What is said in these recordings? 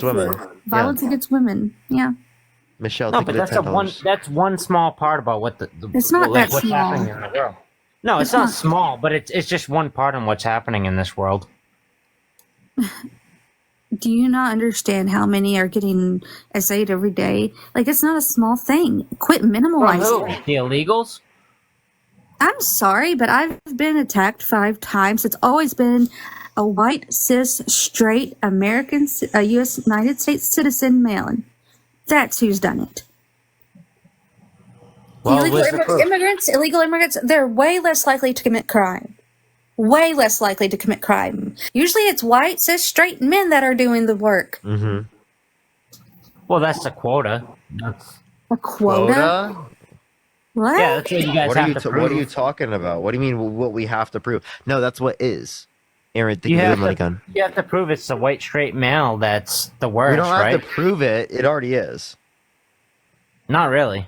women. Violence against women. Yeah. Michelle, No, think but of the $10. that's one small part about what It's not that what's small. happening in the world. No, it's It's not not. small, but it's just one part in what's happening in this world. Do you not understand how many are getting essayed every day? Like, it's not a small thing. Quit From minimalizing who? it. The illegals? I'm sorry, but I've been attacked 5 times. It's always been a white, cis, straight American, a U.S. United States citizen male. That's who's done it. Well, Illegal where's the proof? illegal immigrants, they're way less likely to commit crime. Way less likely to commit crime. Usually it's white, cis, straight men that are doing the work. Mm-hmm. Well, that's the quota. That's, A quota? What? yeah, that's what you guys have to prove. What are you talking about? What do you mean what we have to prove? No, that's what is. Aaron, think You of the have, money to, gun. you have to prove it's the white straight male that's the worst, We don't have right? to prove it. It already is. Not really.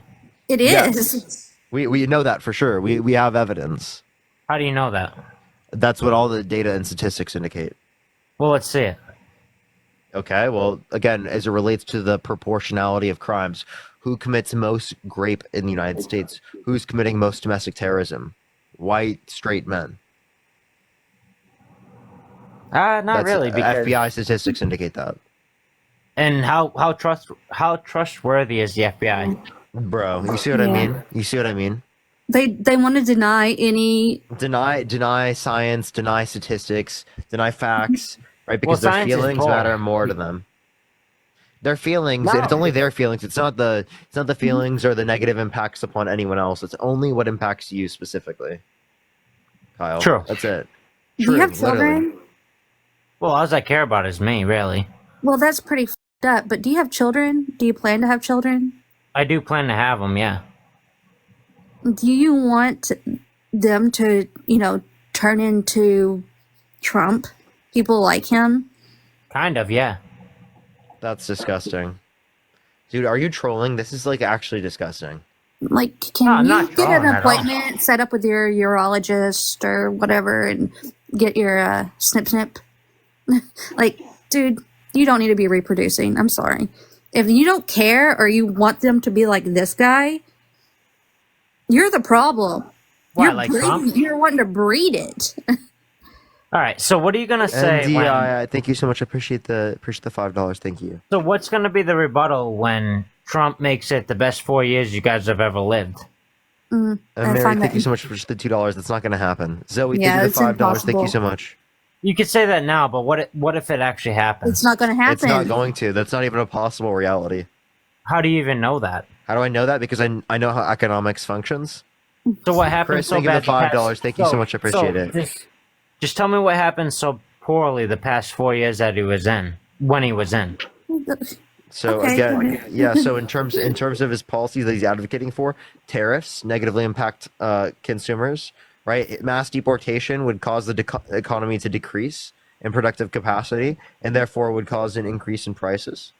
It is. Yes. We know that for sure. We have evidence. How do you know that? That's what all the data and statistics indicate. Well, let's see it. Okay, well, again, as it relates to the proportionality of crimes, who commits most rape in the United States? Who's committing most domestic terrorism? White, straight men. Not really, because FBI statistics indicate that. and how trustworthy is the FBI? Bro, you see what I Yeah. mean? You see what I mean? They want to deny any. Deny science, deny statistics, deny facts, right? Because Well, their science is feelings bull. matter more to them. Their feelings, and No. it's only their feelings. It's not the feelings or the negative impacts upon anyone else. It's only what impacts you specifically. Kyle. True. That's it. Do True, you have literally. children? Well, all I care about is me, really. Well, that's pretty f***ed up. But do you have children? Do you plan to have children? I do plan to have them, yeah. Do you want them to, turn into Trump? People like him? Kind of, yeah. That's disgusting. Dude, are you trolling? This is like actually disgusting. Like, No, can I'm you not get trolling an at all. appointment set up with your urologist or whatever and get your snip? Like, dude, you don't need to be reproducing. I'm sorry. If you don't care or you want them to be like this guy, you're the problem. Why, You're like Trump? You're wanting to breed it. All right, so what are you gonna say? When, NDI, thank you so much. I appreciate the $5. Thank you. so what's gonna be the rebuttal when Trump makes it the best 4 years you guys have ever lived? And I Mary, find thank that- you so much for just the $2. That's not going to happen. Zoe, Yeah, thank you it's for the $5. Thank you impossible. so much. You could say that now, but what if it actually happens? It's not going to happen. It's not going to. That's not even a possible reality. How do you even know that? How do I know that? Because I know how economics functions. So what happened Chris, so thank you for bad? the the past- $5. Thank you so much. I appreciate it. Just tell me what happened so poorly the past 4 years that he was in, when he was in. So Okay, go again, ahead. yeah. So in terms of his policies that he's advocating for, tariffs negatively impact consumers. Right, mass deportation would cause the economy to decrease in productive capacity, and therefore would cause an increase in prices.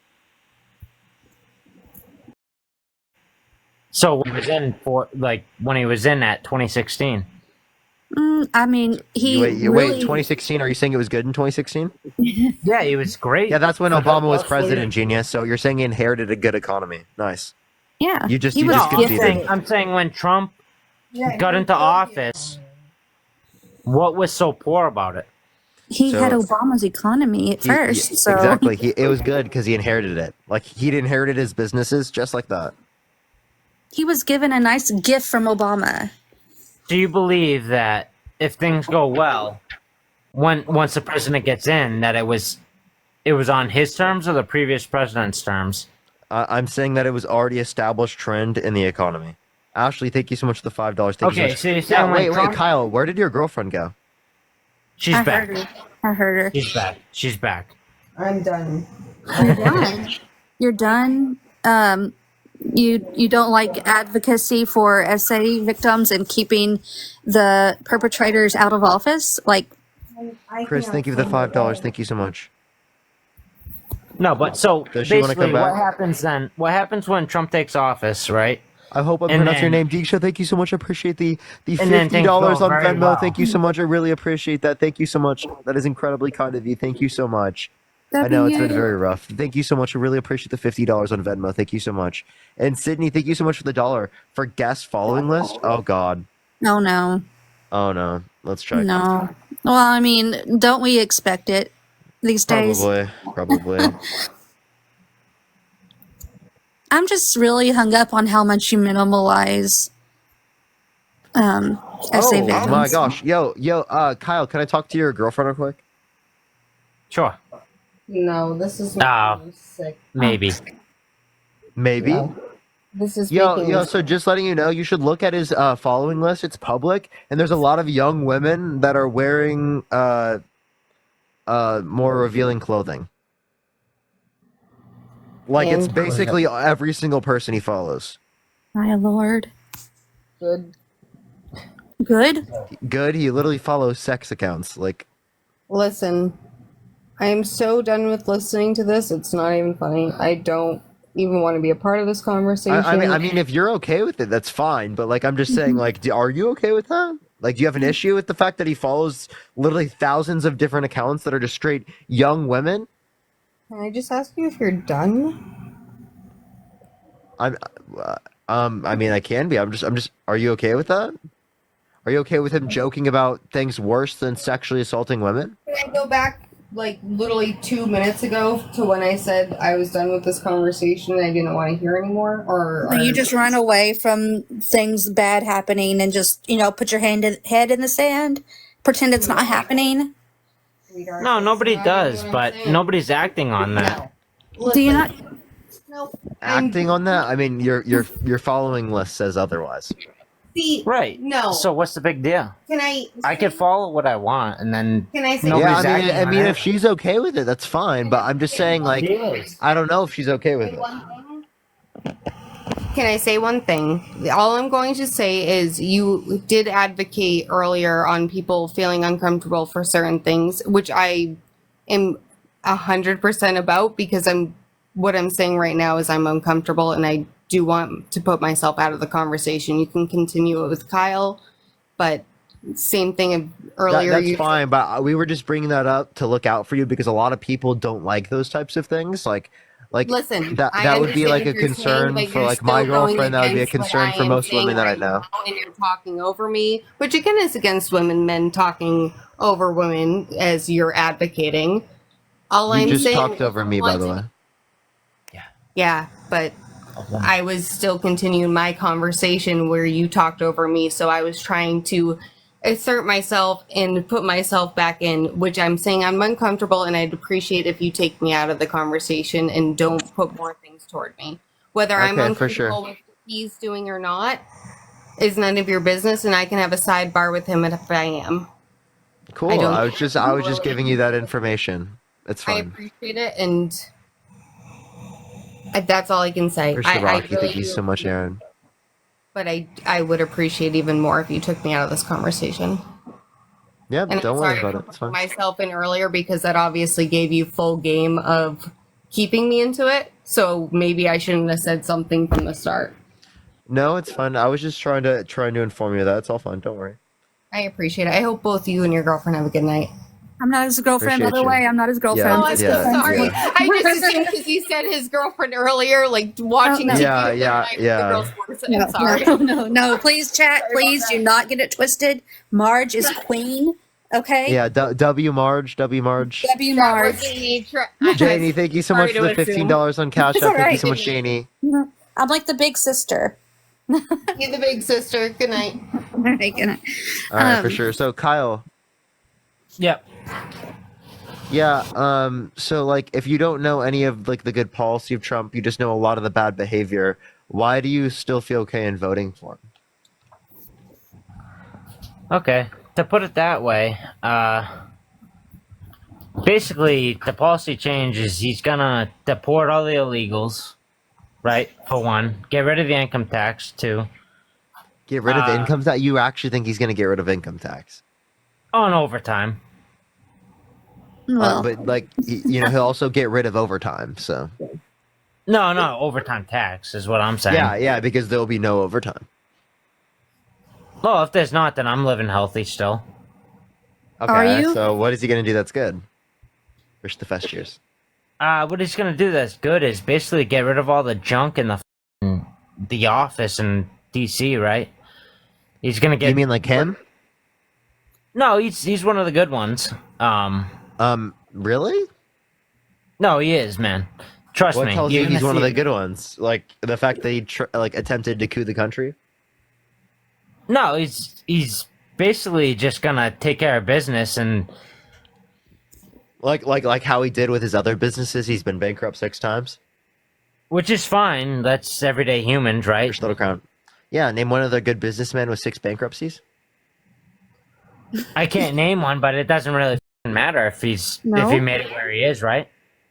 So when he was in when he was in at 2016. I mean, he Wait, really... 2016? Are you saying it was good in 2016? Yeah, he was great. Yeah, that's when For the Obama was last 4 years. president, genius. So you're saying he inherited a good economy. Nice. Yeah. You just- he you was just No, conceded. I'm saying when Trump got into office, what was so poor about it? He So- had Obama's economy at first, so... Exactly. It was good because he inherited it. Like, he'd inherited his businesses just like that. He was given a nice gift from Obama. Do you believe that if things go well, once the president gets in, that it was on his terms or the previous president's terms? I'm saying that it was already established trend in the economy. Ashley, thank you so much for the $5. Thank you so Okay, much. so you're saying when wait, Trump- Kyle, where did your girlfriend go? She's I back. heard her. I heard her. She's back. She's back. I'm done. You're done. You're done. You don't like advocacy for SA victims and keeping the perpetrators out of office? Like, Chris, thank you for the $5. Thank you so much. No, but so Does she wanna basically, come back? what happens then? What happens when Trump takes office, right? I hope I'm And pronouncing your then- name, Deeksha. Thank you so much. I appreciate the And then things $50 go on very Venmo. well. Thank you so much. I really appreciate that. Thank you so much. That is incredibly kind of you. Thank you so much. I know it's been W. very rough. Thank you so much. I really appreciate the $50 on Venmo. Thank you so much. And Sydney, thank you so much for the dollar for guest following list. Oh God. Oh no, Oh no. Let's check. no. Well, I mean, don't we expect it these days? Probably. I'm just really hung up on how much you minimalize SA Oh my victims. gosh. Yo, Kyle, can I talk to your girlfriend real quick? Sure. No, this is Oh. making me sick. Maybe. Maybe. No. This is Yo, making me so just letting you know, you should look at his following list. It's public, and there's a lot of young women that are wearing more revealing clothing. Like it's And- basically every single person he follows. My lord. good. Good? Good. He literally follows sex accounts. Like, Listen, I am so done with listening to this. It's not even funny. I don't even want to be a part of this conversation. I mean, if you're okay with it, that's fine. But like, I'm just saying, like, are you okay with that? Like, do you have an issue with the fact that he follows literally thousands of different accounts that are just straight young women? Can I just ask you if you're done? I'm, I mean, I can be. I'm just. Are you okay with that? Are you okay with him joking about things worse than sexually assaulting women? Can I go back like literally 2 minutes ago to when I said I was done with this conversation and I didn't want to hear anymore? Or So you just run away from things bad happening and just, put your head in the sand, pretend it's not happening? No, nobody does, but nobody's acting on that. Do you not? No. Acting on that? I mean, your following list says otherwise. See, Right. No. So what's the big deal? Can I? I can follow what I want, and then Can I say? Nobody's Yeah, acting I on mean, it. if she's okay with it, that's fine. But I'm just saying, like, I don't know if she's okay with it. Can I say one thing? All I'm going to say is you did advocate earlier on people feeling uncomfortable for certain things, which I am 100% about because what I'm saying right now is I'm uncomfortable and I do want to put myself out of the conversation. You can continue it with Kyle, but same thing earlier. That's fine, but we were just bringing that up to look out for you because a lot of people don't like those types of things. Like Listen, that I would be understand like if a you're saying, concern but for you're like my still going girlfriend. That would be a against what concern I for am most saying women that I right know. now, and you're talking over me, which again is against men talking over women as you're advocating. All You I'm just saying talked is over I me, by want the to- way. Yeah, but I was still continuing my conversation where you talked over me, so I was trying to assert myself and put myself back in, which I'm saying I'm uncomfortable, and I'd appreciate if you take me out of the conversation and don't put more things toward me. Whether I'm Okay, for uncomfortable sure. with what he's doing or not is none of your business, and I can have a sidebar with him if I am. Cool. I don't- I was just giving you that information. It's I fine. appreciate it, and that's all I can say. Mr. I Rocky, really thank you do so much, Aaron. But I would appreciate even more if you took me out of this conversation. Yeah, And don't I'm worry sorry about it. for It's putting fine. myself in earlier because that obviously gave you full game of keeping me into it. So maybe I shouldn't have said something from the start. No, it's fine. I was just trying to inform you of that. It's all fine. Don't worry. I appreciate it. I hope both you and your girlfriend have a good night. I'm not his girlfriend, by Appreciate the you. way. I'm not his girlfriend. Oh, I'm so yeah, sorry. yeah. I just assumed because you said his girlfriend earlier, like watching Oh, no. TV Yeah, the yeah, night with yeah. the girls' sports. No, I'm sorry. no. Please, chat. Please do not get it twisted. Marge is queen. Okay. Yeah, W Marge. W That Marge. wasn't me. Janie, thank you so much for Sorry the to assume. $15 on Cash It's App. all Thank you right. so much, Janie. I'm like the big sister. You're the big sister. Good night. All right, good night. All right, for sure. So Kyle, Yep. yeah, so like if you don't know any of like the good policy of Trump, you just know a lot of the bad behavior. Why do you still feel okay in voting for him? Okay. To put it that way, basically the policy change is he's gonna deport all the illegals, right? For one, get rid of the income tax. Two, Get rid of income tax? You actually think he's going to get rid of income tax? on overtime. Well, But like, he'll also get rid of overtime. So No, overtime tax is what I'm saying. yeah, because there'll be no overtime. Well, if there's not, then I'm living healthy still. Okay, Are you? so what is he going to do that's good? Wish the fest cheers. What he's gonna do that's good is basically get rid of all the junk in the office in DC, right? He's gonna get. You mean like him? No, he's one of the good ones. Really? No, he is, man. Trust What me. tells you Even he's if one of he- the good ones? Like the fact that he attempted to coup the country. No, he's basically just gonna take care of business and Like how he did with his other businesses. He's been bankrupt 6 times. which is fine. That's everyday humans, right? First little crown. Yeah, name one other good businessman with 6 bankruptcies. I can't name one, but it doesn't really matter if No. he made it where he is, right?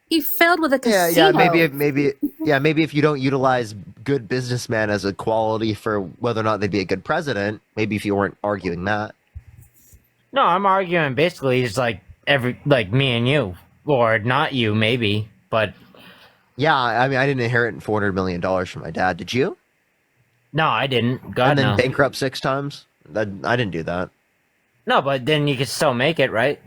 He failed with a Yeah, casino. maybe if you don't utilize good businessman as a quality for whether or not they'd be a good president, maybe if you weren't arguing that. No, I'm arguing basically he's like me and you, or not you, maybe, but Yeah, I mean, I didn't inherit $400 million from my dad. Did you? no, I didn't. God And then no. bankrupt 6 times. I didn't do that. No, but then you could still make it, right?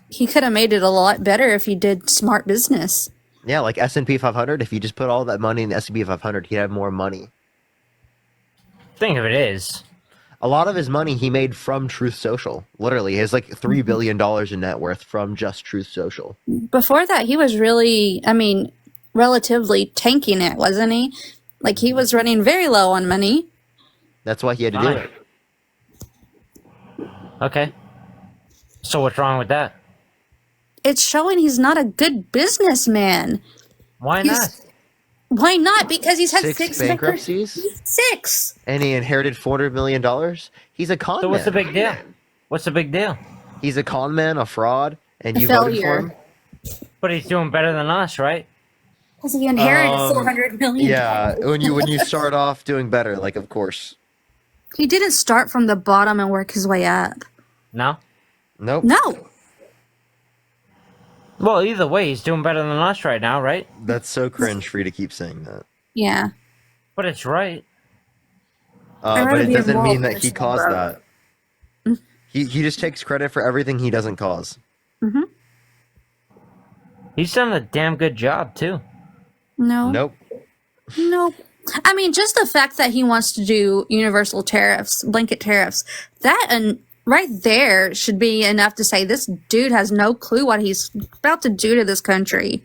He could have made it a lot better if he did smart business. Yeah, like S&P 500. If you just put all that money in the S&P 500, he'd have more money. Thing of it is, A lot of his money he made from Truth Social. Literally, he has like $3 billion in net worth from just Truth Social. Before that, he was really, I mean, relatively tanking it, wasn't he? Like, he was running very low on money. That's why he had to do Fine. it. okay. So what's wrong with that? It's showing he's not a good businessman. Why He's- not? Why not? Because he's had 6 six bankruptcies, 6. and he inherited $400 million. He's a con So man. what's the big deal? What's the big deal? He's a con man, a fraud, and A you voted for failure. him. But he's doing better than us, right? Because he inherited $400 million. Yeah, when you start off doing better, like of course. He didn't start from the bottom and work his way up. No. Nope. No. Well, either way, he's doing better than us right now, right? That's so cringe for you to keep saying that. Yeah. But it's right. I'd But rather it be a doesn't moral mean that he person, caused bro. that. He just takes credit for everything he doesn't cause. He's done a damn good job too. No. Nope. Nope. I mean, just the fact that he wants to do universal tariffs, blanket tariffs, that and right there should be enough to say this dude has no clue what he's about to do to this country.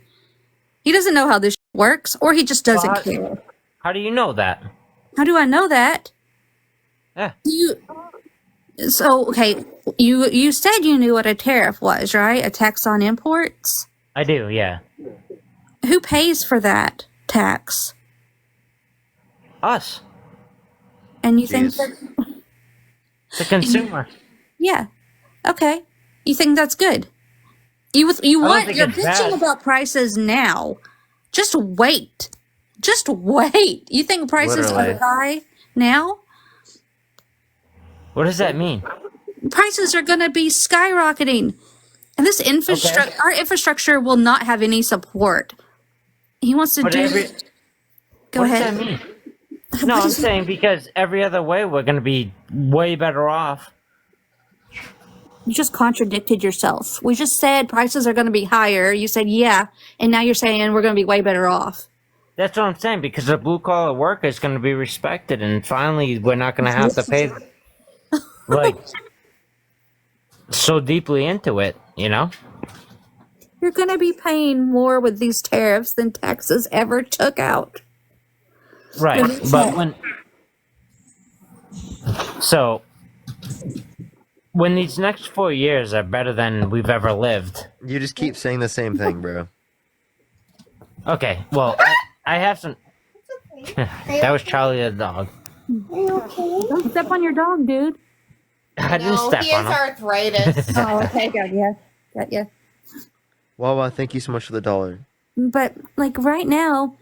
He doesn't know how this works, or he just doesn't Well, care. How do you know that? How do I know that? Yeah. Okay, you said you knew what a tariff was, right? A tax on imports. I do, yeah. Who pays for that tax? Us. And you think Jeez. that, The consumer. yeah, okay, you think that's good? You don't want think you're it's bitching bad. about prices now. Just wait. Just wait. You think prices Literally. are high now? What does that mean? Prices are going to be skyrocketing. And this infrastructure, our infrastructure will not have any support. He wants to But do. every- Go what ahead. does that mean? No, I'm saying because every other way we're going to be way better off. You just contradicted yourself. We just said prices are going to be higher. You said yeah, and now you're saying we're going to be way better off. That's what I'm saying because the blue collar worker is going to be respected, and finally we're not going to have to pay like so deeply into it. You know? You're going to be paying more with these tariffs than taxes ever took out. Right. But when these next 4 years are better than we've ever lived. You just keep saying the same thing, bro. Okay, well, I have some. That was Charlie the dog. Don't step on your dog, dude. I didn't No, step he on has him. arthritis. Oh, okay, got ya. Got ya. Well, thank you so much for the $1. But, like, right now,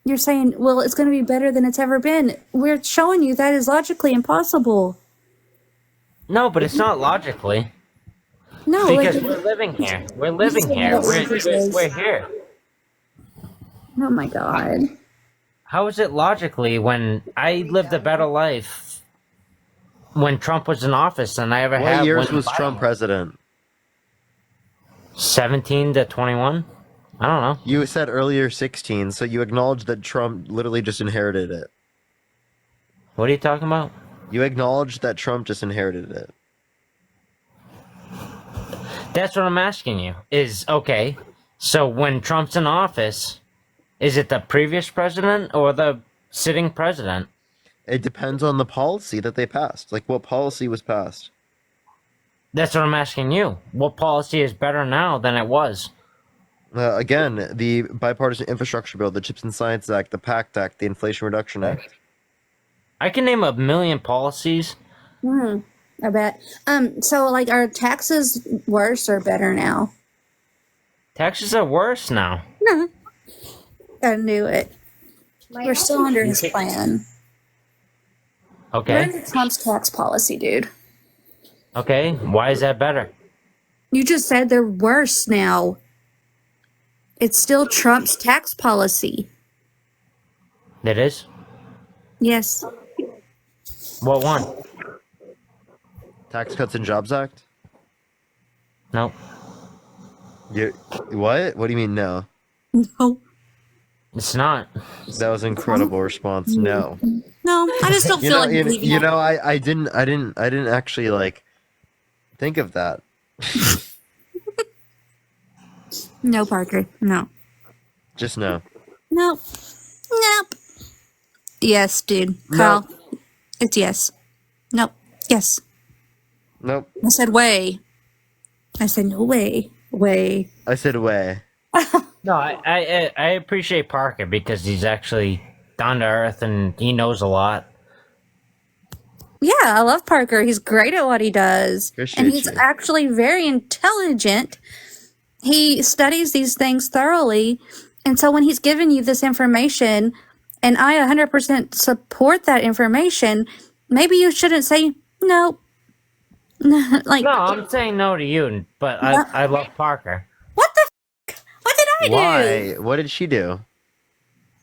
you're saying, well, it's going to be better than it's ever been. We're showing you that is logically impossible. No, but it's not logically No, because like, we're living here. We're living here. We're here. oh my God. How is it logically when I lived a better life when Trump was in office than I ever had? What years when was Biden Trump president? 17 to 21. I don't know. You said earlier 16, so you acknowledge that Trump literally just inherited it. What are you talking about? You acknowledge that Trump just inherited it. That's what I'm asking you. Is okay. So when Trump's in office, is it the previous president or the sitting president? It depends on the policy that they passed. Like, what policy was passed? That's what I'm asking you. What policy is better now than it was? Again, the Bipartisan Infrastructure Bill, the CHIPS and Science Act, the PACT Act, the Inflation Reduction Act. I can name a million policies. I bet. So like, are taxes worse or better now? Taxes are worse now. No. I knew it. We're still under his plan. We're Okay. under Trump's tax policy, dude. Okay. Why is that better? You just said they're worse now. It's still Trump's tax policy. It is? Yes. What one? Tax Cuts and Jobs Act? Nope. You, what? What do you mean, no? No. It's not. That was an incredible response. No. No, I just don't feel like believing You it. know, I didn't actually like think of that. No, Parker. No. Just no. Nope. Nope. Yes, dude. No. Kyle. It's yes. Nope. Yes. Nope. I said way. I said no way. Way. I said way. No, I appreciate Parker because he's actually down to earth and he knows a lot. Yeah, I love Parker. He's great at what he does. Appreciate And he's you. actually very intelligent. He studies these things thoroughly. And so when he's giving you this information, and I 100% support that information, maybe you shouldn't say no. Like, No, I'm saying no to you, but I love Parker. what the f- What did I do? Why? What did she do?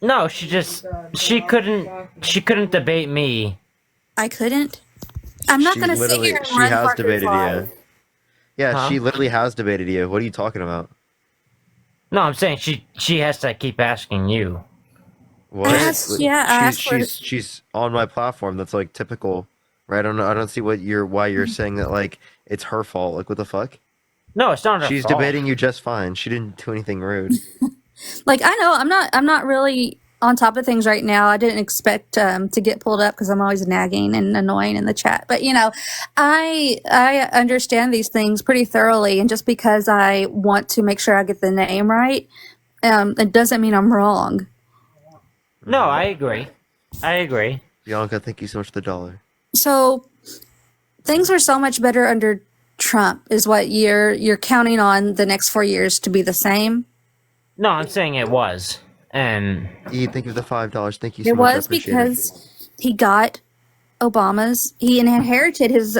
No, she couldn't debate me. I I couldn't. I'm not She going to sit literally- here and she run has Parker's debated life. you. Yeah, Huh? she literally has debated you. What are you talking about? No, I'm saying she has to keep asking you. What? I asked for- She's on my platform. That's like typical, right? I don't see why you're saying that like it's her fault. Like what the fuck? No, it's not her She's fault. debating you just fine. She didn't do anything rude. Like, I know I'm not really on top of things right now. I didn't expect to get pulled up because I'm always nagging and annoying in the chat. But you know, I understand these things pretty thoroughly, and just because I want to make sure I get the name right, it doesn't mean I'm wrong. No, I agree. I agree. Bianca, thank you so much for the dollar. So things were so much better under Trump. Is what you're counting on the next 4 years to be the same? No, I'm saying it was. And E, thank you for the $5. Thank you so It much. I was appreciate because he got he inherited his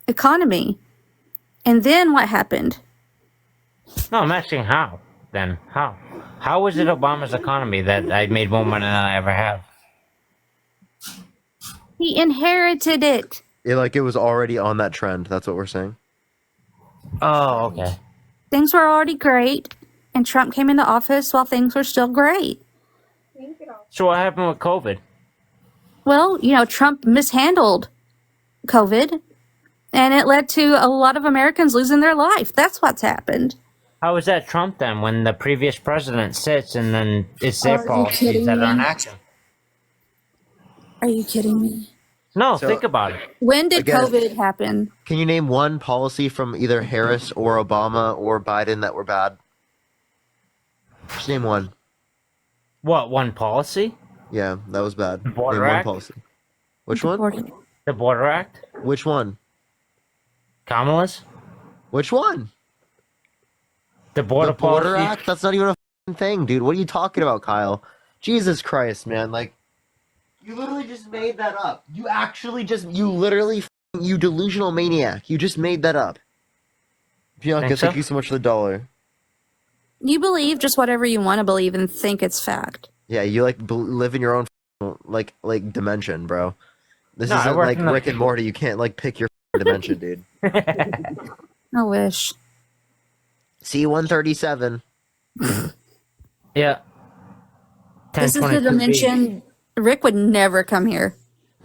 economy. And then what happened? no, I'm asking how. Then how? How was it Obama's economy that I made more money than I ever have? He inherited it. Like it was already on that trend. That's what we're saying. Oh, okay. Things were already great, and Trump came into office while things were still great. So what happened with COVID? Well, you know, Trump mishandled COVID, and it led to a lot of Americans losing their life. That's what's happened. How is that Trump then when the previous president sits and then it's their Are you policies kidding that me? aren't acting? Are you kidding me? No, So- think about it. When did Again- COVID happen? Can you name one policy from either Harris or Obama or Biden that were bad? Just name one. What, one policy? Yeah, that was bad. Name Border one Act? policy. Which one? The Border Act? Which one? Kamala's? Which one? The border The Border policy? Act? That's not even a f***ing thing, dude. What are you talking about, Kyle? Jesus Christ, man. Like, you literally just made that up. You actually just, you literally, you delusional maniac. You just made that up. Bianca, Think so? thank you so much for the dollar. You believe just whatever you want to believe and think it's fact. Yeah, you like live in your own like dimension, bro. This No, I isn't work like in the- Rick and Morty. You can't like pick your dimension, dude. I wish. C-137. Yeah. This is the 1022B. dimension. Rick would never come here.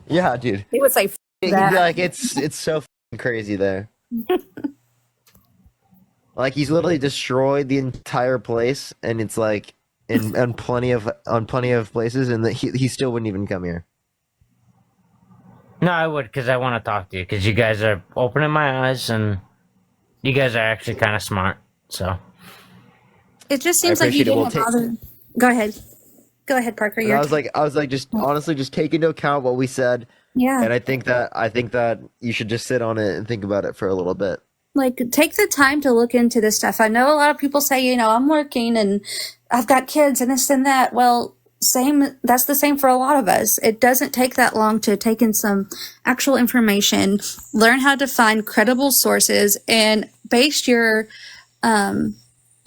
Yeah, dude. He would say, "F He'd be that." like, it's so f***ing crazy there. Like he's literally destroyed the entire place, and it's like in on plenty of places, and he still wouldn't even come here. No, I would, because I want to talk to you, because you guys are opening my eyes, and you guys are actually kind of smart, so. It just seems like you appreciate it. We'll didn't bother. Go ahead. Go ahead, Parker. And You're I was like, just honestly, just take into account what we said, yeah. and I think that you should just sit on it and think about it for a little bit. Like, take the time to look into this stuff. I know a lot of people say, you know, I'm working and I've got kids and this and that. Well, that's the same for a lot of us. It doesn't take that long to take in some actual information, learn how to find credible sources, and base your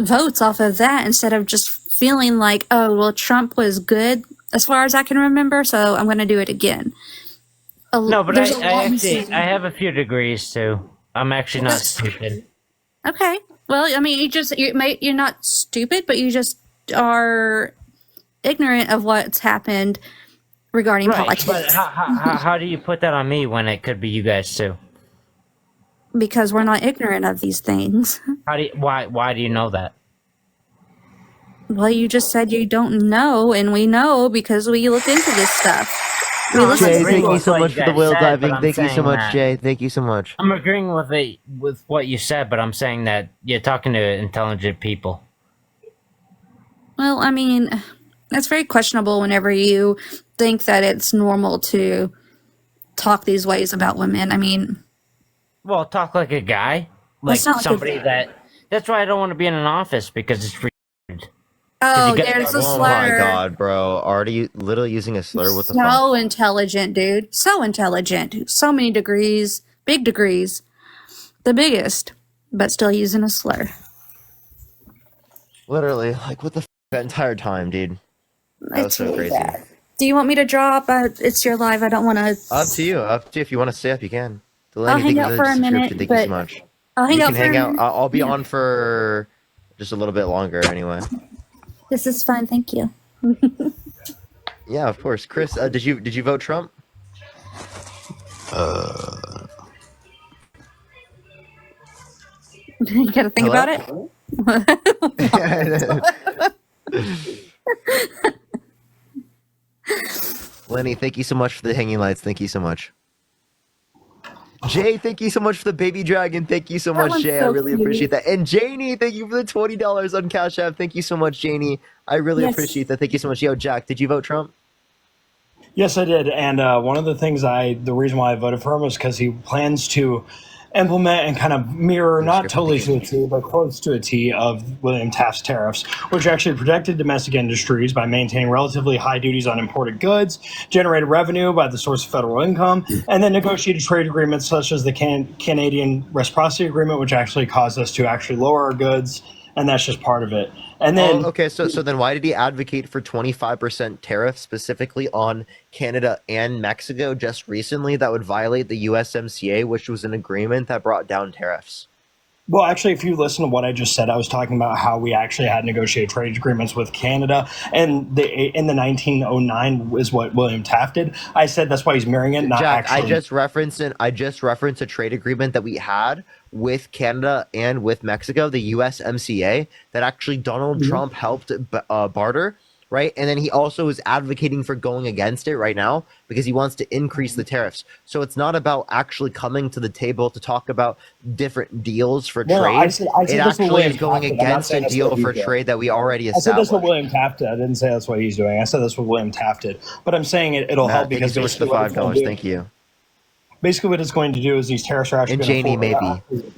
votes off of that instead of just feeling like, oh, well, Trump was good as far as I can remember, so I'm going to do it again. No, but There's a I lot actually, missing. I have a few degrees, too. I'm actually not stupid. Okay. Well, I mean, you're not stupid, but you just are ignorant of what's happened regarding Right, politics. but how do you put that on me when it could be you guys, too? Because we're not ignorant of these things. Why do you know that? Well, you just said you don't know, and we know because we look into this stuff. We No, listen Jay, to thank you with so what much you for the guys whale said, but diving. I'm Thank you so saying much, that- Jay. Thank you so much. I'm agreeing with what you said, but I'm saying that you're talking to intelligent people. Well, I mean, that's very questionable whenever you think that it's normal to talk these ways about women. I mean, Well, talk like a guy, like That's not like a somebody guy. That's why I don't want to be in an office because it's retarded. oh, got- there's a Oh slur. my god, bro! Already literally using a slur. What the fuck? So intelligent, dude. So intelligent. So many degrees. Big degrees. The biggest, but still using a slur. Literally, like what the that entire time, dude. That was It's so really crazy. bad. Do you want me to drop? It's your live. I don't want to. Up to you. Up to you. If you want to stay up, you can. I'll Delaney, hang thank you out for for the a minute, subscription. Thank you so but much. I'll hang You out can for hang a out. minute. I'll be on for just a little bit longer anyway. This is fine. Thank you. Yeah, of course. Chris, did you vote Trump? You got to think Hello? about it. Lenny, thank you so much for the hanging lights. Thank you so much. Jay, thank you so much for the baby dragon. Thank you so That much, one's Jay. I so really cute. appreciate that. And Janie, thank you for the $20 on Cash App. Thank you so much, Janie. I really Yes. appreciate that. Thank you so much. Yo, Jack, did you vote Trump? Yes, I did. And one of the things the reason why I voted for him was because he plans to implement and kind of mirror, not totally to a T, but close to a T of William Taft's tariffs, which actually protected domestic industries by maintaining relatively high duties on imported goods, generated revenue by the source of federal income, and then negotiated trade agreements such as the Canadian Reciprocity Agreement, which actually caused us to actually lower our goods. And that's just part of it. And then, Okay, so then why did he advocate for 25% tariffs specifically on Canada and Mexico just recently that would violate the USMCA, which was an agreement that brought down tariffs? well, actually, if you listen to what I just said, I was talking about how we actually had negotiated trade agreements with Canada, and in the 1909 is what William Taft did. I said that's why he's marrying it, not Jack, actually. I just referenced a trade agreement that we had with Canada and with Mexico, the USMCA, that actually Donald Trump helped barter, right? And then he also is advocating for going against it right now because he wants to increase the tariffs. So it's not about actually coming to the table to talk about different deals for No, trade. I said It that's what actually William is going Taft did. I'm not against saying a that's deal what he for did. trade that we already I said that's what established. William Taft did. I didn't say that's what he's doing. I said that's what William Taft did. But I'm saying it'll help Matt, thank you because so much for the basically what it's going $5. to do- Thank you. Basically, what it's going to do is these tariffs are actually And going to Janie, maybe.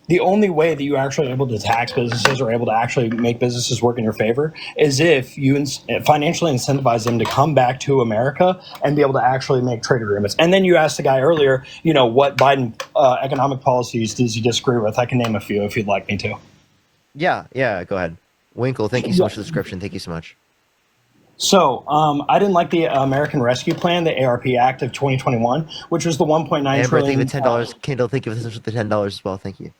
The only way that you actually able to tax businesses or able to actually make businesses work in your favor is if you financially incentivize them to come back to America and be able to actually make trade agreements. And then you asked the guy earlier, what Biden economic policies does he disagree with? I can name a few if you'd like me to. Yeah, go ahead. Winkle, thank you so much for the description. Thank you so much. So I didn't like the American Rescue Plan, the ARP Act of 2021, which was the 1.9 Amber, thank trillion. you for $10. Kindle, thank you for the $10 as well. Thank you.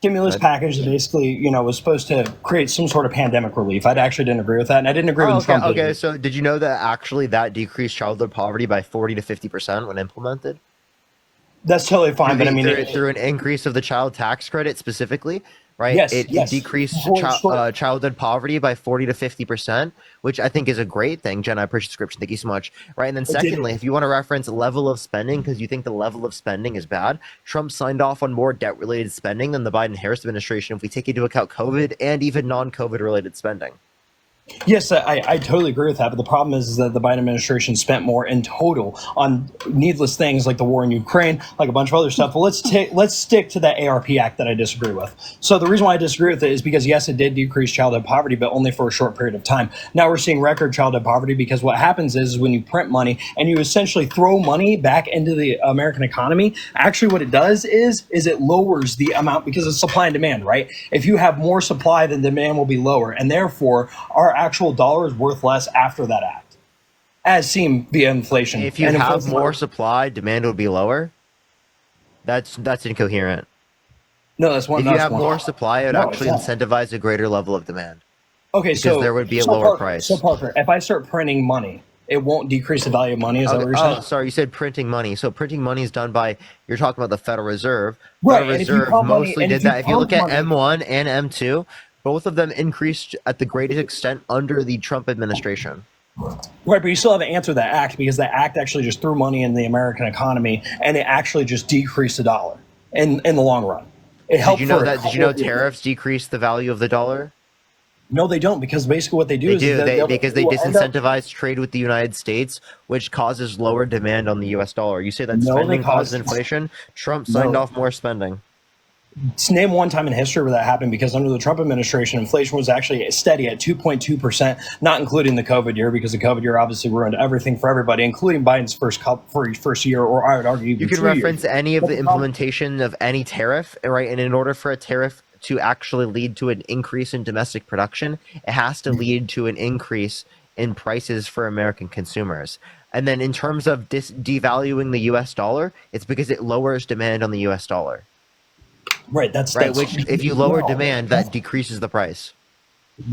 stimulus But- package that basically, was supposed to create some sort of pandemic relief. I actually didn't agree with that, and I didn't agree Oh, with okay. Trump. Okay. So, did you know that actually that decreased childhood poverty by 40 to 50% when implemented? That's totally fine, but I mean, Through an increase of the child tax credit specifically, right? yes, It yes. decreased For sure. childhood poverty by 40 to 50%, which I think is a great thing. Jen, I appreciate the description. Thank you so much. Right. And then It did. secondly, if you want to reference level of spending, because you think the level of spending is bad, Trump signed off on more debt related spending than the Biden Harris administration if we take into account COVID and even non COVID related spending. Yes, I totally agree with that. But the problem is that the Biden administration spent more in total on needless things like the war in Ukraine, like a bunch of other stuff. But let's stick to that ARP Act that I disagree with. So the reason why I disagree with it is because, yes, it did decrease childhood poverty, but only for a short period of time. Now we're seeing record childhood poverty because what happens is when you print money and you essentially throw money back into the American economy, actually what it does is it lowers the amount because it's supply and demand, right? If you have more supply, then demand will be lower. And therefore, our actual dollar is worth less after that act, as seen via inflation. If you And have inflation- more supply, demand would be lower. That's incoherent. no, that's one. If you that's have one. more supply, it would No, actually it's not. incentivize a greater level of demand. Okay, because so there would be a so lower Parker, price. So Parker, if I start printing money, it won't decrease the value of money. Is that what you're saying? Oh, sorry, you said printing money. So printing money is done by, you're talking about the Federal Reserve. Right, Federal and if you Reserve pump money- mostly and did if you that. If you look pump at money- M1 and M2, both of them increased at the greatest extent under the Trump administration. Right, but you still haven't answered that act because that act actually just threw money in the American economy, and it actually just decreased the dollar in the long run. It helped. Did you know for a that? Did you know couple of years. tariffs decrease the value of the dollar? No, they don't, because basically what they do They is do. they'll- Because they will end up- disincentivize trade with the United States, which causes lower demand on the U.S. dollar. You say that No, they spending causes cause- inflation. Trump signed No. off more spending. Name one time in history where that happened, because under the Trump administration, inflation was actually steady at 2.2%, not including the COVID year, because the COVID year obviously ruined everything for everybody, including Biden's first year, or I would argue even You can 2 years. reference any of But the the problem- implementation of any tariff, right? And in order for a tariff to actually lead to an increase in domestic production, it has to lead to an increase in prices for American consumers. And then in terms of devaluing the U.S. dollar, it's because it lowers demand on the U.S. dollar, Right, that's right? that's- Which, if you lower No, demand, that decreases the price.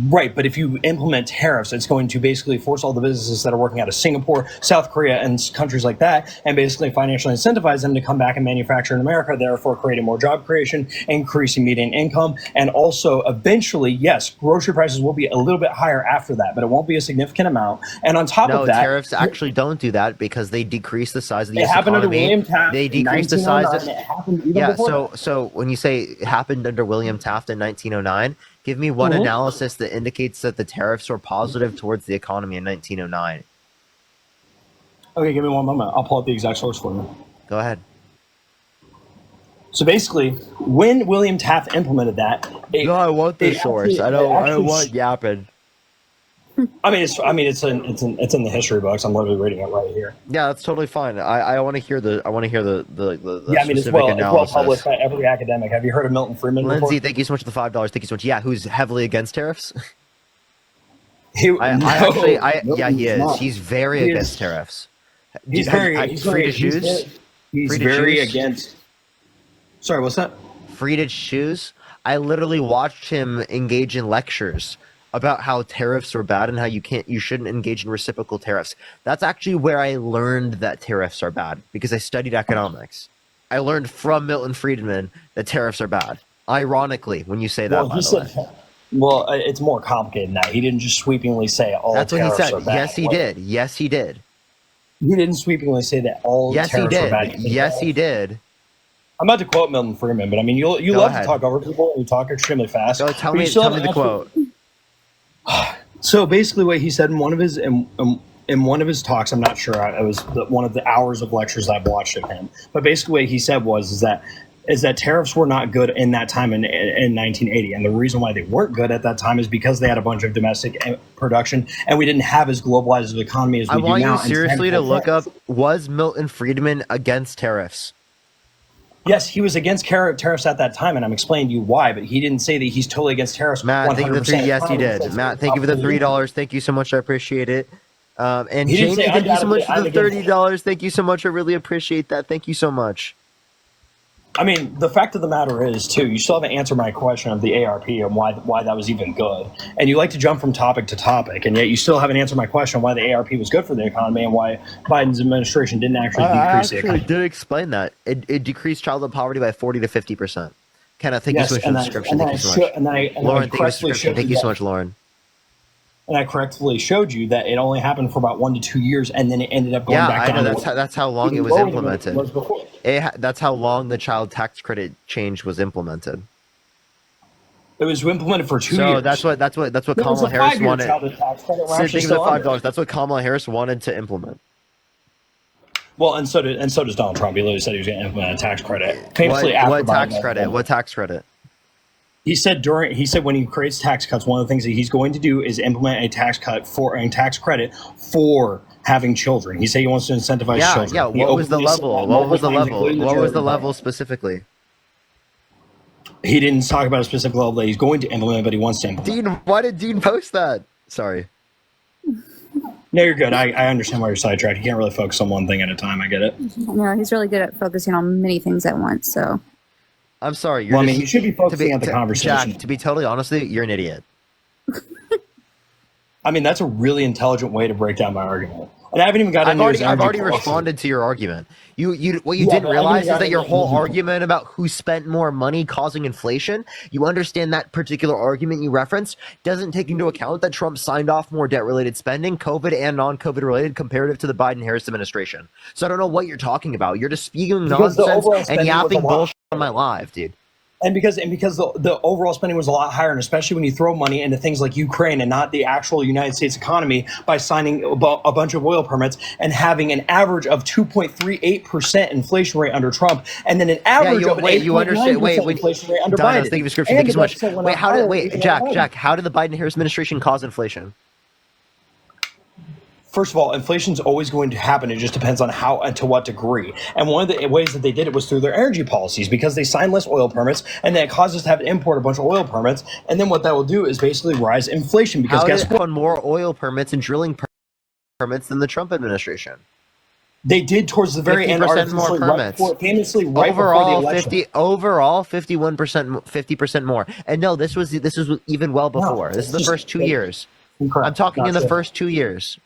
Right, but if you implement tariffs, it's going to basically force all the businesses that are working out of Singapore, South Korea, and countries like that, and basically financially incentivize them to come back and manufacture in America, therefore creating more job creation, increasing median income, and also eventually, yes, grocery prices will be a little bit higher after that, but it won't be a significant amount. And on top No, of that, tariffs actually don't do that because they decrease the size of the it U.S. happened under economy. William Taft. They in decrease the size of 1909. It happened even yeah. before that. So when you say it happened under William Taft in 1909, give me one Mhm. analysis that indicates that the tariffs were positive towards the economy in 1909. Okay, give me one moment. I'll pull up the exact source for you. Go ahead. So basically, when William Taft implemented that, I want the source. I don't want yapping. it's in the history books. I'm literally reading it right here. Yeah, that's totally fine. I want to hear the Yeah, I mean, it's specific well analysis. published by every academic. Have you heard of Milton Friedman Lindsay, before? thank you so much for the $5. Thank you so much. Yeah, who's heavily against tariffs? He, No, he he's is. not. He's very He is. against tariffs. He's Frieda's shoes. He's Frieda's very shoes? against. Sorry, what's that? Frieda's shoes. I literally watched him engage in lectures about how tariffs are bad and how you shouldn't engage in reciprocal tariffs. That's actually where I learned that tariffs are bad, because I studied economics. I learned from Milton Friedman that tariffs are bad. Ironically, when you say that, Well, by he the said. way. Well, it's more complicated than that. He didn't just sweepingly say all That's what he tariffs said. are bad. Yes, he did. Yes, he did. He didn't sweepingly say that all Yes, he tariffs are bad. did. Yes, he did. I'm about to quote Milton Friedman, but I mean, you Go love ahead. to talk over people and you talk extremely fast. Go tell but you me, still tell me haven't the actually- quote. So basically, what he said in one of his talks, I'm not sure, it was one of the hours of lectures I've watched of him. But basically, what he said is that tariffs were not good in that time in 1980, and the reason why they weren't good at that time is because they had a bunch of domestic production, and we didn't have as globalized an economy as we I do want now. you seriously to look up, was Milton Friedman against tariffs? Yes, he was against tariffs at that time, and I'm explaining to you why. But he didn't say that he's totally against tariffs. Matt, thank you for the 3. 100%. Yes, he did. Matt, thank you for the $3. Thank you so much. I appreciate it. And He didn't Jamie, say thank you so much for I'm the against $30. Thank you so much. I really appreciate that. Thank you so much. I mean, the fact of the matter is, too, you still haven't answered my question of the ARP and why that was even good. And you like to jump from topic to topic, and yet you still haven't answered my question why the ARP was good for the economy and why Biden's administration didn't actually decrease the economy. I did explain that. It decreased childhood poverty by 40 to 50%. Kenneth, thank you so much for the description. Thank you so much. Lauren, thank you for the description. Thank you so much, Lauren. And I correctly showed you that it only happened for about 1 to 2 years, and then it ended up going back down. Yeah, I know. That's how long it was implemented. That's how long the child tax credit change was implemented. It was implemented for 2 years. So that's what Kamala Harris wanted. Think of the $5. That's what Kamala Harris wanted to implement. Well, and so does Donald Trump. He literally said he was going to implement a tax credit. Famously, what tax credit? What tax credit? He said when he creates tax cuts, one of the things that he's going to do is implement a tax credit for having children. He said he wants to incentivize children. Yeah. What was the level? What was the level? What was the level specifically? He didn't talk about a specific level that he's going to implement, but he wants to implement. Dean, why did Dean post that? Sorry. No, you're good. I understand why you're sidetracked. You can't really focus on one thing at a time. I get it. No, he's really good at focusing on many things at once. So I'm sorry. You should be focusing on the conversation. Jack, to be totally honest with you, you're an idiot. I mean, that's a really intelligent way to break down my argument. And I haven't even got into I've already responded to your argument. What you didn't realize is that your whole argument about who spent more money causing inflation, you understand that particular argument you referenced doesn't take into account that Trump signed off more debt-related spending, COVID and non-COVID related, comparative to the Biden-Harris administration. So I don't know what you're talking about. You're just spewing nonsense and yapping bullshit on my live, dude. And because the overall spending was a lot higher, and especially when you throw money into things like Ukraine and not the actual United States economy by signing a bunch of oil permits and having an average of 2.38% inflation rate under Trump, and then an average of 8.9% inflation rate under Biden. Thank you for description. Thank you so much. Jack, how did the Biden-Harris administration cause inflation? First of all, inflation is always going to happen. It just depends on how and to what degree. And one of the ways that they did it was through their energy policies, because they signed less oil permits, and then it caused us to have to import a bunch of oil permits. And then what that will do is basically rise inflation. Because guess what? On more oil permits and drilling permits than the Trump administration. They did towards the very end. More permits. Famously, right overall, before the election. Overall, 51%, 50% more. And no, this was even well before. This is the first 2 years. Incorrect. I'm talking in the first 2 years.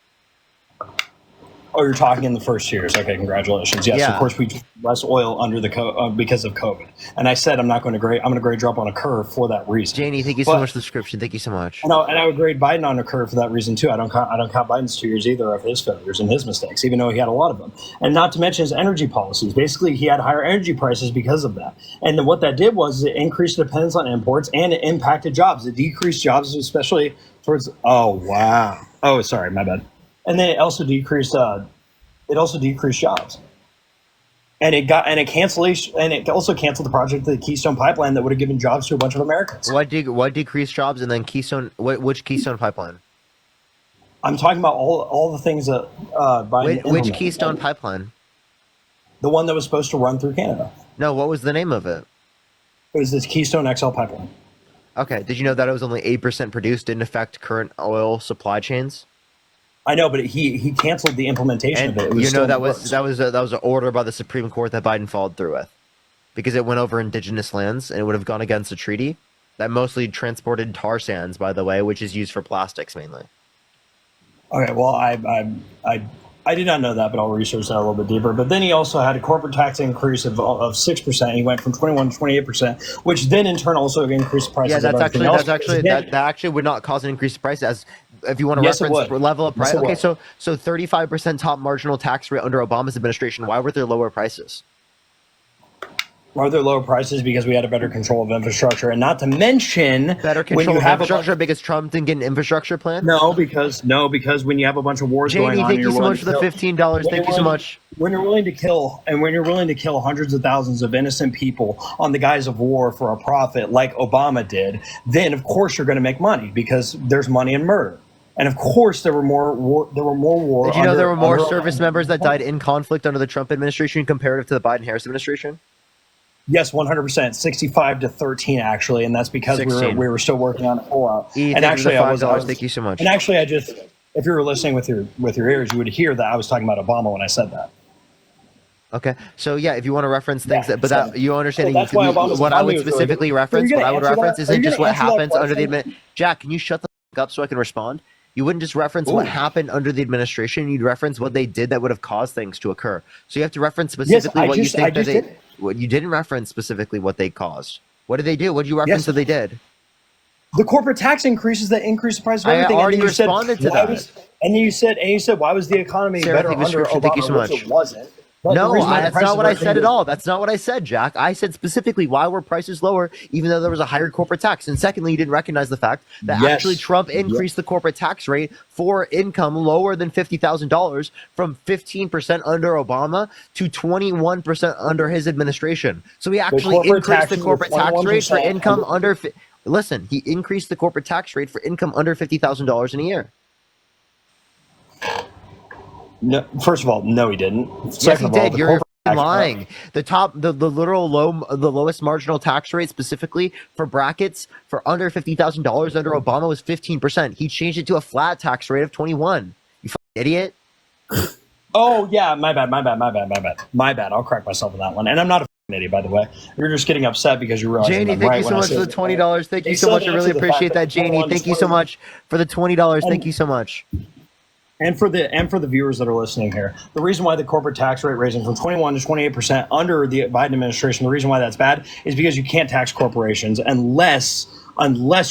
Oh, you're talking in the first years. Okay, congratulations. Yes, of course we took less oil under the because of COVID. And I said I'm going to grade drop on a curve for that reason. Janie, thank you so much for the description. Thank you so much. And I would grade Biden on a curve for that reason too. I don't count Biden's 2 years either of his failures and his mistakes, even though he had a lot of them. And not to mention his energy policies. Basically, he had higher energy prices because of that. And then what that did was it increased dependence on imports, and it impacted jobs. It decreased jobs, especially towards. Oh wow. Oh, sorry, my bad. And then it also decreased jobs. And it also canceled the project, the Keystone Pipeline, that would have given jobs to a bunch of Americans. What decreased jobs, and then Keystone? Which Keystone Pipeline? I'm talking about all the things that Biden. Which Keystone Pipeline? The one that was supposed to run through Canada. No, what was the name of it? It was this Keystone XL pipeline. Okay, did you know that it was only 8% produced, didn't affect current oil supply chains? I know, but he canceled the implementation of it. That was an order by the Supreme Court that Biden followed through with, because it went over indigenous lands and it would have gone against a treaty that mostly transported tar sands, by the way, which is used for plastics mainly. Okay, well, I did not know that, but I'll research that a little bit deeper. But then he also had a corporate tax increase of 6%. He went from 21 to 28%, which then in turn also increased prices. Yeah, that actually would not cause an increase in price, as if you want to reference level of price. Okay, so 35% top marginal tax rate under Obama's administration. Why were there lower prices? Why there lower prices? Because we had a better control of infrastructure, and not to mention better control of infrastructure because Trump didn't get an infrastructure plan. No, because when you have a bunch of wars going on, thank you so much for the $15. Thank you so much. When you're willing to kill hundreds of thousands of innocent people on the guise of war for a profit, like Obama did, then of course you're going to make money, because there's money in murder. And of course, there were more war. Did you know there were more service members that died in conflict under the Trump administration comparative to the Biden-Harris administration? Yes, 100%, 65 to 13 actually, and that's because we were still working on a pullout. And actually, I was thank you so much. And actually, if you were listening with your ears, you would hear that I was talking about Obama when I said that. Okay, so yeah, if you want to reference things Yeah, that, but that you understand, that's why Obama's what I economy would was really specifically good. So reference, you're what gonna I would answer that? reference Are isn't you just gonna what answer that happens under the question? Jack, can you shut the up so I can respond? You wouldn't just reference what Ooh. happened under the administration. You'd reference what they did that would have caused things to occur. So you have to reference Yes, specifically I what you just I think that just they. did. What you didn't reference specifically what they caused. What did they do? What did you reference Yes, that they did? the corporate tax increases that increase the price of I everything, and already then you said responded to why that. was, and you said why was the economy Sarah, better thank you for under subscription. Thank you so Obama, which much. it wasn't. But the No, reason why the that's not prices of what I everything said at did. all. That's not what I said, Jack. I said specifically why were prices lower, even though there was a higher corporate tax. And secondly, you didn't recognize the fact that actually Yes. Trump Yep. increased the corporate tax rate for income lower than $50,000 from 15% under Obama to 21% under his administration. So he The actually corporate increased the taxes were corporate tax rate for 21%. income under. Listen, he increased the corporate tax rate for income under $50,000 in a year. No, first of all, no, he didn't. Yes, Second he of all, did. the You're corporate tax lying. The lowest marginal tax rate specifically for brackets for under $50,000 under Obama was 15%. He changed it to a flat tax rate of 21. You fucking idiot. Oh yeah, my bad. I'll correct myself on that one. And I'm not a f***ing idiot, by the way. You're just getting upset because you're realizing Janie, I'm thank right you so when I much say for the $20. Thank you so much. I really appreciate that, Janie. Thank you so much for the $20. Thank you so much. And for the viewers that are listening here, the reason why the corporate tax rate raising from 21 to 28% under the Biden administration, the reason why that's bad is because you can't tax corporations unless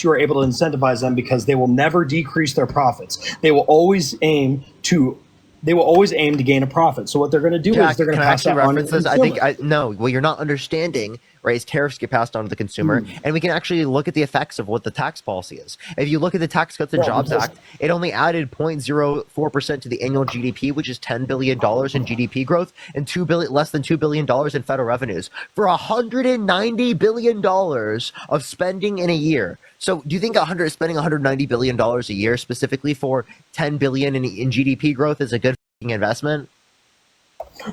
you are able to incentivize them, because they will never decrease their profits. They will always aim to gain a profit. So what they're going to do Jack, is they're going can to I pass actually that on to reference the this? consumer. No. What you're not understanding, right, is tariffs get passed on to the consumer, and we can actually look at the effects of what the tax policy is. If you look at the Tax Cuts and Jobs Act, it only added 0.04% to the annual GDP, which is $10 billion in GDP growth, and less than $2 billion in federal revenues for $190 billion of spending in a year. So do you think spending $190 billion a year specifically for $10 billion in GDP growth is a good investment?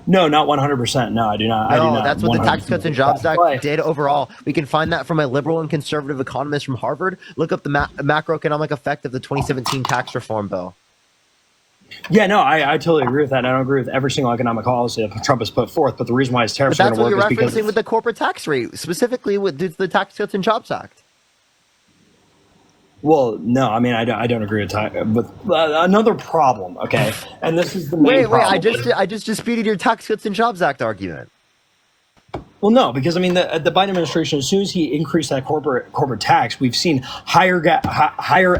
No, not 100%. No, I do not. No, that's what the Tax Cuts and Jobs Act But did overall. We can find that from a liberal and conservative economist from Harvard. Look up the macroeconomic effect of the 2017 tax reform bill. yeah, no, I totally agree with that. I don't agree with every single economic policy that Trump has put forth. But the reason why his But tariffs are that's going what to you're work is because referencing with the corporate tax rate, specifically with the Tax Cuts and Jobs Act. well, no, I mean, I don't agree with another problem. Okay, and this is the main Wait, problem. I just disputed your Tax Cuts and Jobs Act argument. Well, no, because I mean, the Biden administration, as soon as he increased that corporate tax, we've seen higher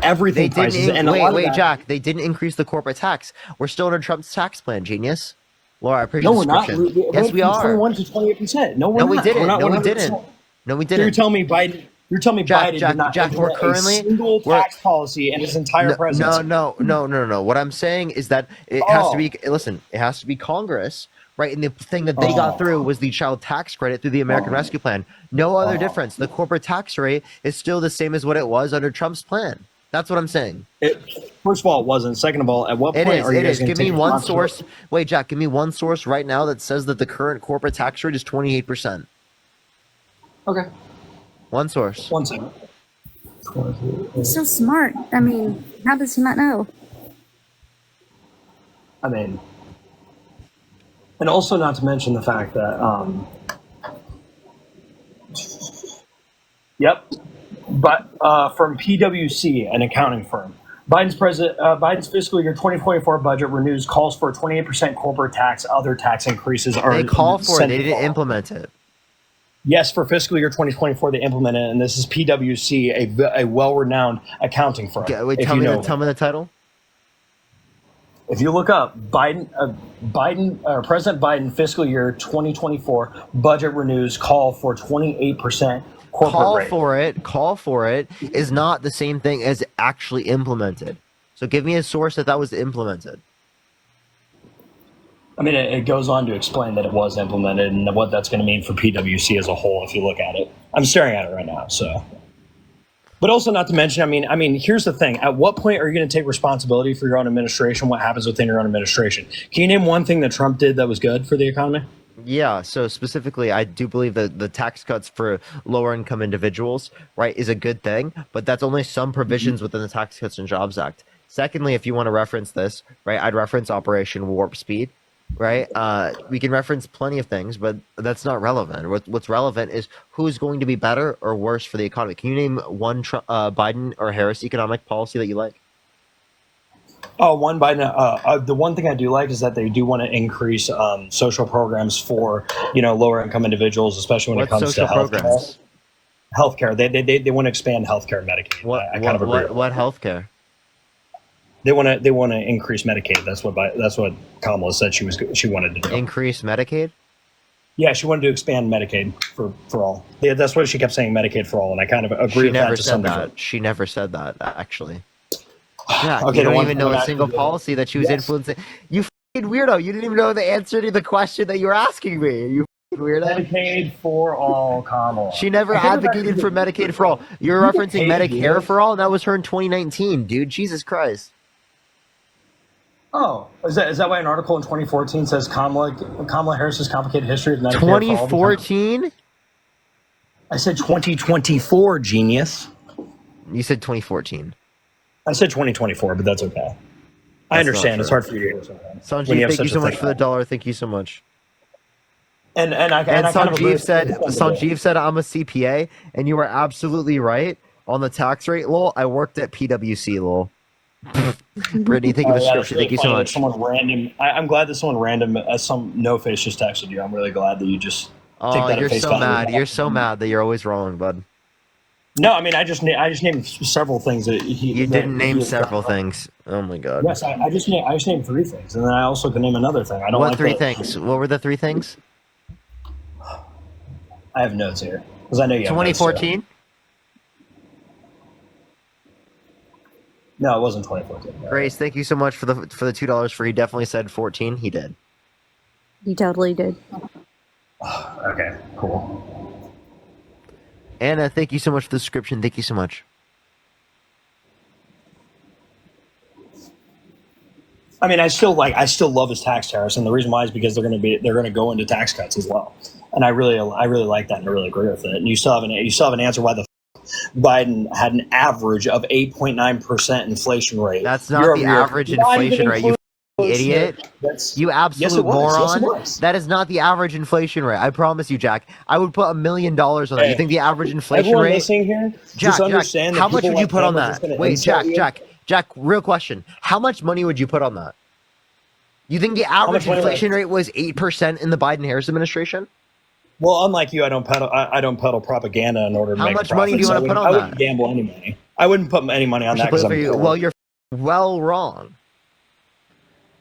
everything They prices. didn't. And a lot of that, Jack. They didn't increase the corporate tax. We're still under Trump's tax plan, genius. Laura, I appreciate no, the we're not. description. Yes, we from are. 21 to 28%. No, we're No, not. we didn't. We're not No, we 100%. didn't. No, we So you're didn't. telling me Biden? You're telling me Jack, Biden did not Jack, we're implement currently a single tax policy in his entire presidency? No. What I'm saying is that it has to be. Listen, it has to be Congress, right? And the thing that they got through was the child tax credit through the American Rescue Plan. No other difference. The corporate tax rate is still the same as what it was under Trump's plan. That's what I'm saying. First of all, it wasn't. Second of all, at what point are you It guys is. going to Give take me one responsibility? source. Wait, Jack, give me one source right now that says that the current corporate tax rate is 28%. Okay. One source. 1 second. He's so smart. I mean, how does he not know? I mean, and also not to mention the fact that, yep, but from PwC, an accounting firm, Biden's fiscal year 2024 budget renews calls for a 28% corporate tax. Other tax increases are They call for it. They sent- didn't implement it. Yes, for fiscal year 2024, they implemented it, and this is PwC, a well-renowned accounting firm. Wait, if tell you me know. the title. If you look up President Biden fiscal year 2024 budget renews call for 28% corporate rate. Call for it is not the same thing as actually implemented. So give me a source that was implemented. I mean, it goes on to explain that it was implemented and what that's going to mean for PwC as a whole. If you look at it, I'm staring at it right now. So, but also not to mention, I mean, here's the thing: at what point are you going to take responsibility for your own administration? What happens within your own administration? Can you name one thing that Trump did that was good for the economy? Yeah, so specifically, I do believe that the tax cuts for lower income individuals, right, is a good thing, but that's only some provisions within the Tax Cuts and Jobs Act. Secondly, if you want to reference this, right, I'd reference Operation Warp Speed. right? We can reference plenty of things, but that's not relevant. What's relevant is who's going to be better or worse for the economy. Can you name one Biden or Harris economic policy that you like? Oh, one Biden. The one thing I do like is that they do want to increase social programs for lower income individuals, especially when What it comes to social programs? healthcare. They want to expand healthcare and Medicaid. I kind of agree. What healthcare? They want to increase Medicaid. That's what Kamala said she wanted to do. Increase Medicaid? Yeah, she wanted to expand Medicaid for all. Yeah, that's what she kept saying, Medicaid for all, and I kind kind of agree with that to some degree. She never said that, actually. Yeah, Okay, you the don't one even thing know I'm a not single gonna do- policy that she was Yes. influencing. You f***ing weirdo. You didn't even know the answer to the question that you were asking me. You f***ing weirdo. Medicaid for all, Kamala. She never I think advocated for Medicaid for all. You're You get referencing paid to do Medicare this? for all, and that was her in 2019, dude. Jesus Christ. Oh, is that why an article in 2014 says Kamala Harris's complicated history of Medicare for all? 2014? I said 2024, genius. You said 2014. I said 2024, but that's okay. I understand. It's true. hard for you to hear sometimes. when Sanjeev, have thank you such a so much thing. for the $1. Thank you so much. And I And kind of agree Sanjeev said I'm a CPA, and you are absolutely right on the tax rate. Lol, I worked at PwC. Lol. Brittany, thank you for the subscription. Thank you so much. Someone random. I'm glad that someone random, some no face, just texted you. I'm really glad that you just take Oh, that you're at face so value. mad. You're so mad that you're always wrong, bud. No, I mean I just named several things that You didn't name several things. Oh my god. Yes, I just named 3 things, and then I also could name another thing. I don't What like 3 that- things? What were the 3 things? I have notes here because I know you have notes, too. 2014? No, it wasn't 2014. Grace, thank you so much for the $2 for he definitely said 14. He did. You totally did. Okay, cool. Anna, thank you so much for the subscription. Thank you so much. I mean, I still love his tax tariffs, and the reason why is because they're going to go into tax cuts as well, and I really like that, and I really agree with it. And you still have an answer why the Biden had an average of 8.9% inflation rate. That's not year the over year. average Not even inflation rate, you including idiot. That's, You yes, absolute it was. Yes, moron. it was. That is not the average inflation rate. I promise you, Jack. I would put $1 million on that. Hey, You think the average inflation Everyone rate? listening here, Jack, just understand Jack, that how much people would you like put him on are just that? gonna Wait, insult you. Jack, real question. How much money would you put on that? You think the average money would I- inflation rate was 8% in the Biden-Harris administration? Well, unlike you, I don't peddle propaganda in order to How make much a money do you profit, wanna so put on I wouldn't that? gamble any money. I wouldn't put any money on that because I'm poor. Well, you're well wrong.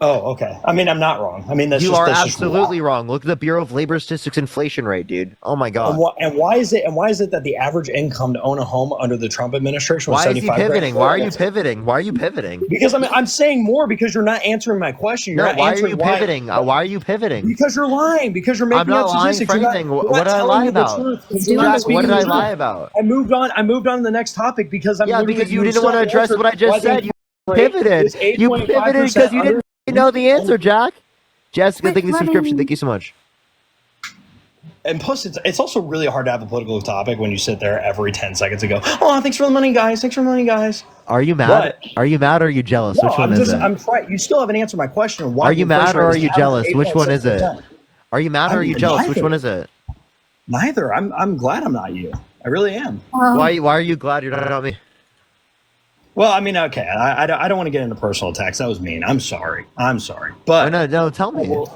Oh, okay. I mean, I'm not wrong. I mean, that's You just are that's just absolutely wrong. Look at the Bureau of Labor Statistics inflation rate, dude. Oh my god. And why is it that the average income to own a home under the Trump administration was Why is he 75 grand? pivoting? Why are you pivoting? Why are you pivoting? Because I'm saying more because you're not answering my question. You're No, not why are answering you pivoting? Why are you pivoting? Because you're lying. Because you're making I'm not up lying statistics. for You're not- anything. you're What not did I telling lie me the about? truth. It's You're doing not the Jack, what did speaking I the lie truth. about? I moved on to the next topic because I'm Yeah, looking because at you didn't want to address what I just said. You pivoted. You pivoted because you didn't know the answer, Jack. Jessica, Quit thank you for the subscription. running. Thank you so much. And plus, it's also really hard to have a political topic when you sit there every 10 seconds and go, "Oh, thanks for the money, guys. Thanks for the money, guys." Are you mad? But- Are you mad or are you jealous? No, Which one I'm is it? I'm trying. You still haven't answered my question. Why Are you the inflation mad or rate are is you average jealous? Which one is it? 8.6%. Are you mad or are you jealous? Which Neither. one is it? Neither. I'm glad I'm not you. I really am. Why are you glad you're not me? Well, I mean, okay. I don't want to get into personal attacks. That was mean. I'm sorry. But Oh, no, tell I me. will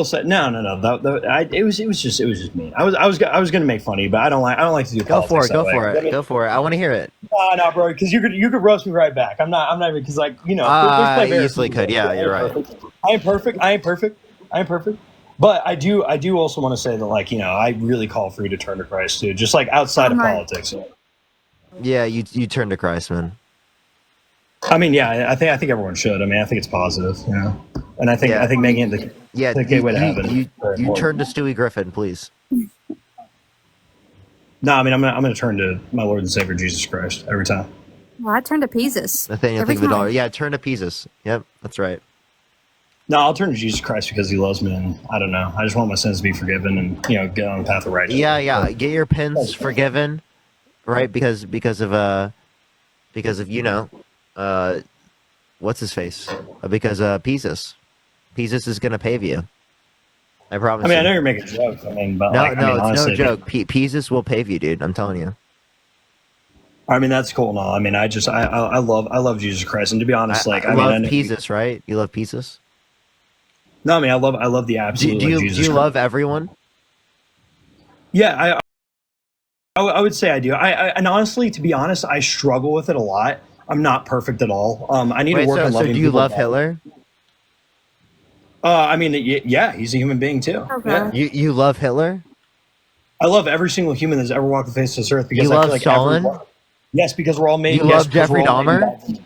say no. It was just mean. I was going to make fun of you, but I don't like to do Go politics for it. that Go way. for I it. mean, Go for it. I want to hear it. No, bro, because you could roast me right back. I'm not even because there's plenty of Easily could. Yeah, you're right. I ain't perfect. But I do also want to say that I really call for you to turn to Christ too, just like outside of Right. politics. Yeah, you turn to Christ, man. I mean, yeah, I think everyone should. I mean, I think it's positive, and I think making it Yeah, the gateway to heaven. you turn to Stewie Griffin, please. No, I mean, I'm gonna turn to my Lord and Savior Jesus Christ every time. Well, I turned to Peasus. Nathaniel, Every think of a dollar. time. Yeah, turn to Pieces. Yep, that's right. No, I'll turn to Jesus Christ because He loves me, and I don't know. I just want my sins to be forgiven, and get on the path of righteousness. Yeah. Get your pins forgiven, right? Because of what's his face? Because Pieces. Peasus is gonna pave you. I promise. I mean, I you. know you're making jokes. I mean, but No, like, I no, mean, it's honestly, no joke. Peasus will pave you, dude. I'm telling you. I mean, that's cool and all. I mean, I love Jesus Christ, and to be honest, I I mean, love I know Peasus, right? You love Peasus. no, I mean, I love the absolute Do like, you Jesus. love everyone? Yeah, I would say I do. And honestly, to be honest, I struggle with it a lot. I'm not perfect at all. I need to Wait, work on so loving do you people love better. Hitler? I mean, yeah, he's a human being too. Okay. Yeah. You love Hitler? I love every single human that's ever walked the face of this earth because You I love feel like Stalin? yes, because we're all made. You Yes, love because we're Jeffrey all made in Dahmer? God's image.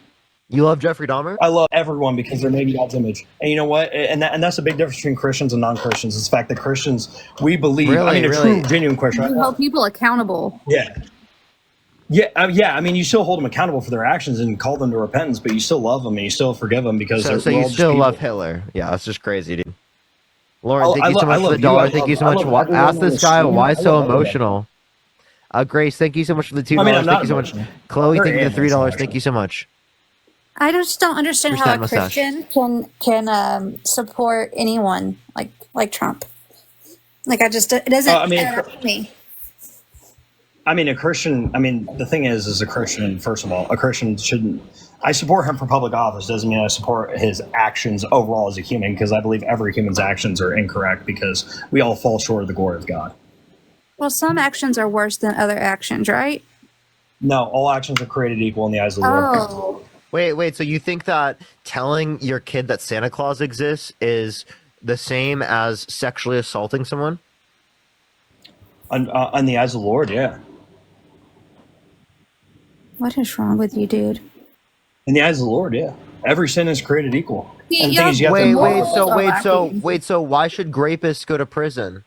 You love Jeffrey Dahmer? I love everyone because they're made in God's image. And you know what? And that's a big difference between Christians and non-Christians. It's the fact that Christians, we believe. I Really, mean, a really? true, genuine Christian. You hold people accountable. Yeah. Yeah. I mean, you still hold them accountable for their actions and call them to repentance, but you still love them and you still forgive them because So we're you all just still people. love Hitler? Yeah, that's just crazy, dude. Lauren, Oh, thank I you so lo- I much for the love you. dollar. I Thank you so love- much. I love everyone Ask on this the guy stream. why I so love everyone. emotional. Grace, thank you so much for the $2. I mean, I'm Thank not you so much. emotional. Chloe, Very thank you for the $3. emotional, Thank actually. you so much. I just don't understand Your how a side mustache. Christian can support anyone like Trump. Like, I just, it doesn't I mean, add up to me. I mean, a Christian. I mean, the thing is a Christian. First of all, a Christian shouldn't. I support him for public office. Doesn't mean I support his actions overall as a human, because I believe every human's actions are incorrect because we all fall short of the glory of God. Well, some actions are worse than other actions, right? No, all actions are created equal in the eyes of the Lord. Oh, Wait. So you think that telling your kid that Santa Claus exists is the same as sexually assaulting someone? On the eyes of the Lord, yeah. what is wrong with you, dude? In the eyes of the Lord, yeah. Every sin is created equal. See, And the thing is, you have y'all- to. So why should rapists go to prison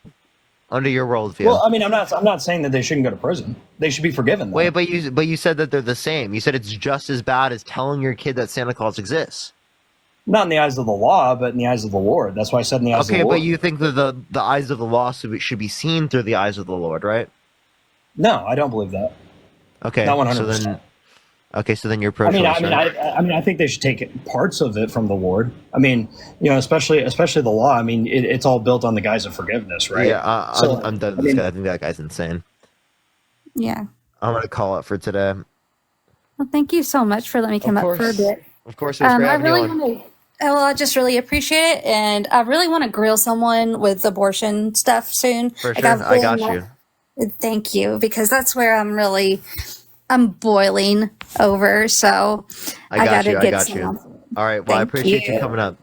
under your worldview? Well, I mean, I'm not saying that they shouldn't go to prison. They should be forgiven. Though. Wait, but you said that they're the same. You said it's just as bad as telling your kid that Santa Claus exists. Not in the eyes of the law, but in the eyes of the Lord. That's why I said in the eyes of the Okay, Lord. but you think that the eyes of the law should be seen through the eyes of the Lord, right? No, I don't believe that. Okay, Not so 100%. then, so then you're I mean, pro-choice, right? I think they should take parts of it from the Lord. I mean, especially the law. I mean, it's all built on the guise of forgiveness, right? Yeah, So, I'm done I with this mean- guy. I think that guy's insane. Yeah. I'm gonna call it for today. Well, thank you so much for letting me come up for a bit. Of course, it was great I having you really on. want to. Well, I just really appreciate it, and I really want to grill someone with abortion stuff soon. For Like, sure, I've I got been- you. Thank you, because that's where I'm boiling over. So I got gotta you. I get got you. some. All right. Well, I Thank appreciate you you. coming up.